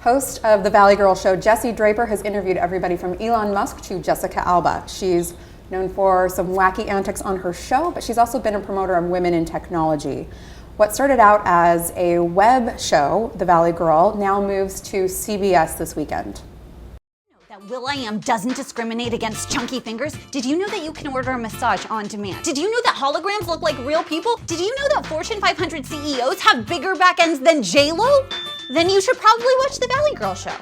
Host of the Valley Girl Show, Jessie Draper, has interviewed everybody from Elon Musk to Jessica Alba. She's known for some wacky antics on her show, but she's also been a promoter of women in technology. What started out as a web show, The Valley Girl, now moves to CBS this weekend. That will.i.am doesn't discriminate against chunky fingers? Did you know that you can order a massage on demand? Did you know that holograms look like real people? Did you know that Fortune 500 CEOs have bigger back ends than J-Lo? Then you should probably watch The Valley Girl Show.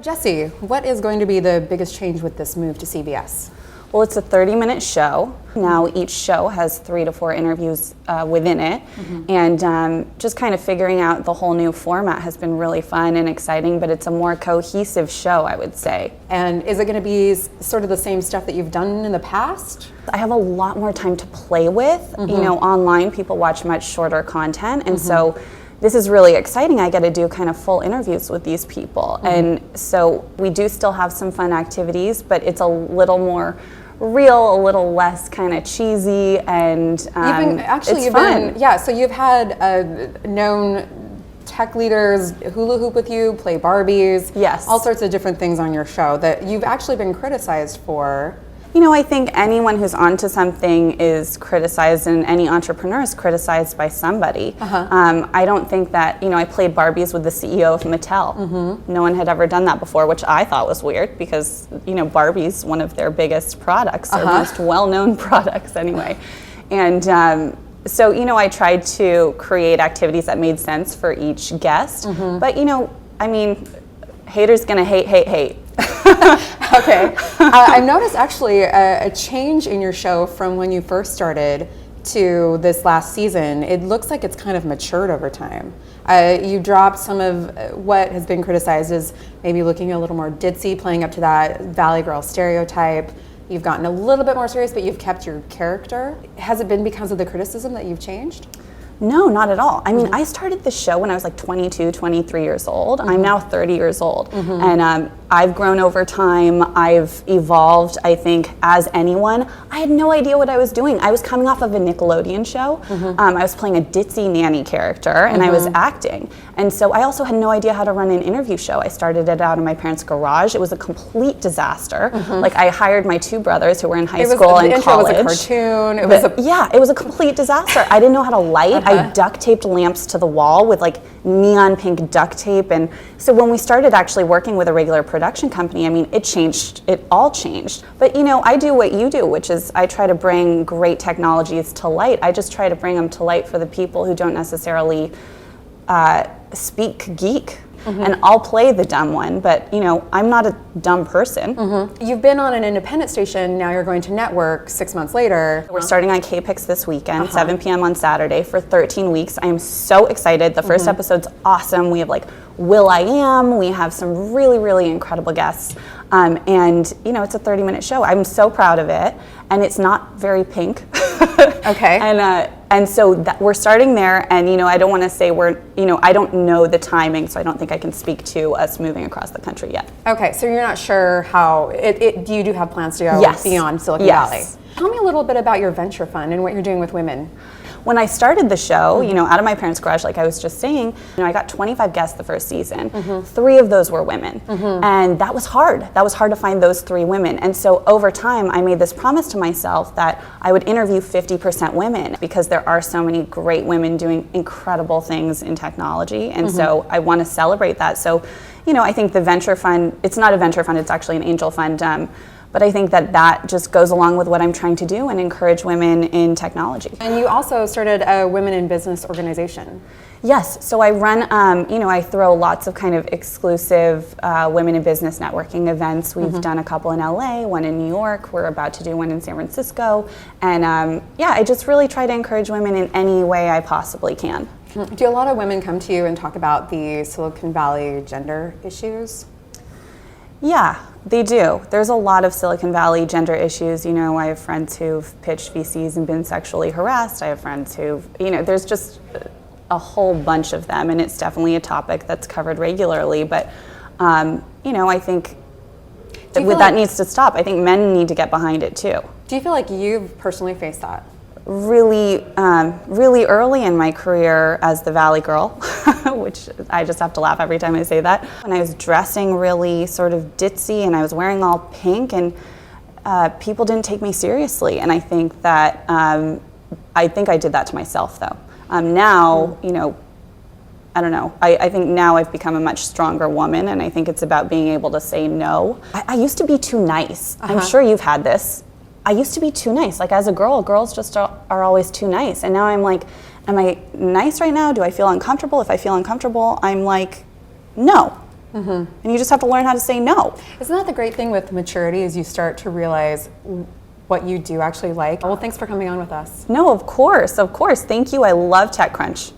Jessie, what is going to be the biggest change with this move to CBS? Well, it's a 30-minute show. Now each show has 3 to 4 interviews within it. And just kind of figuring out the whole new format has been really fun and exciting, but it's a more cohesive show, I would say. And is it going to be sort of the same stuff that you've done in the past? I have a lot more time to play with. You know, online people watch much shorter content, and so this is really exciting. I get to do kind of full interviews with these people. And so we do still have some fun activities, but it's a little more real, a little less kind of cheesy, and you've fun. So you've had known tech leaders hula hoop with you, play Barbies, yes, all sorts of different things on your show that you've actually been criticized for. You know, I think anyone who's onto something is criticized, and any entrepreneur is criticized by somebody. I don't think that, I played Barbies with the CEO of Mattel. No one had ever done that before, which I thought was weird because, Barbie's one of their biggest products, their most well-known products anyway. And so, I tried to create activities that made sense for each guest. But, haters gonna hate. Okay. I've noticed actually a change in your show from when you first started to this last season. It looks like it's kind of matured over time. You dropped some of what has been criticized as maybe looking a little more ditzy, playing up to that Valley Girl stereotype. You've gotten a little bit more serious, but you've kept your character. Has it been because of the criticism that you've changed? No, not at all. I mean, I started the show when I was like 22, 23 years old. I'm now 30 years old. And I've grown over time. I've evolved, I think, as anyone. I had no idea what I was doing. I was coming off of a Nickelodeon show. I was playing a ditzy nanny character, and I was acting. And so I also had no idea how to run an interview show. I started it out in my parents' garage. It was a complete disaster. Like, I hired my 2 brothers who were in high school and college. It was a cartoon. It was a complete disaster. I didn't know how to light. I duct taped lamps to the wall with like neon pink duct tape. And so when we started actually working with a regular production company, it all changed. But I do what you do, which is I try to bring great technologies to light. I just try to bring them to light for the people who don't necessarily speak geek. And I'll play the dumb one, but I'm not a dumb person. You've been on an independent station, now you're going to network 6 months later. We're starting on KPIX this weekend, 7 p.m. on Saturday for 13 weeks. I am so excited. The first episode's awesome. We have like will.i.am, we have some really, really incredible guests. And it's a 30-minute show. I'm so proud of it, and it's not very pink. Okay. And so we're starting there, and I don't want to say I don't know the timing, so I don't think I can speak to us moving across the country yet. Okay, so you're not sure how you do have plans to go beyond Silicon Valley. Tell me a little bit about your venture fund and what you're doing with women. When I started the show, out of my parents' garage, like I was just saying, I got 25 guests the first season. 3 of those were women. And that was hard. That was hard to find those 3 women. And so over time, I made this promise to myself that I would interview 50% women because there are so many great women doing incredible things in technology. And so I want to celebrate that. So, I think the venture fund, it's not a venture fund, it's actually an angel fund. But I think that just goes along with what I'm trying to do and encourage women in technology. And you also started a Women in Business organization. Yes, so I run, I throw lots of kind of exclusive women in business networking events. We've done a couple in LA, one in New York. We're about to do one in San Francisco. And I just really try to encourage women in any way I possibly can. Do a lot of women come to you and talk about the Silicon Valley gender issues? Yeah, they do. There's a lot of Silicon Valley gender issues. I have friends who've pitched VCs and been sexually harassed. I have friends who've, there's just a whole bunch of them, and it's definitely a topic that's covered regularly. But, I think that needs to stop. I think men need to get behind it too. Do you feel like you've personally faced that? really, really early in my career as the Valley Girl, which I just have to laugh every time I say that. When I was dressing really sort of ditzy and I was wearing all pink, and people didn't take me seriously. And I think that, I did that to myself though. Now, you know, I don't know. I think now I've become a much stronger woman, and I think it's about being able to say no. I used to be too nice. I'm sure you've had this. I used to be too nice. Like as a girl, girls just are always too nice. And now I'm like, am I nice right now? Do I feel uncomfortable? If I feel uncomfortable, I'm like, no. And you just have to learn how to say no. Isn't that the great thing with maturity, is you start to realize what you do actually like? Well, thanks for coming on with us. No, of course, of course. Thank you. I love TechCrunch.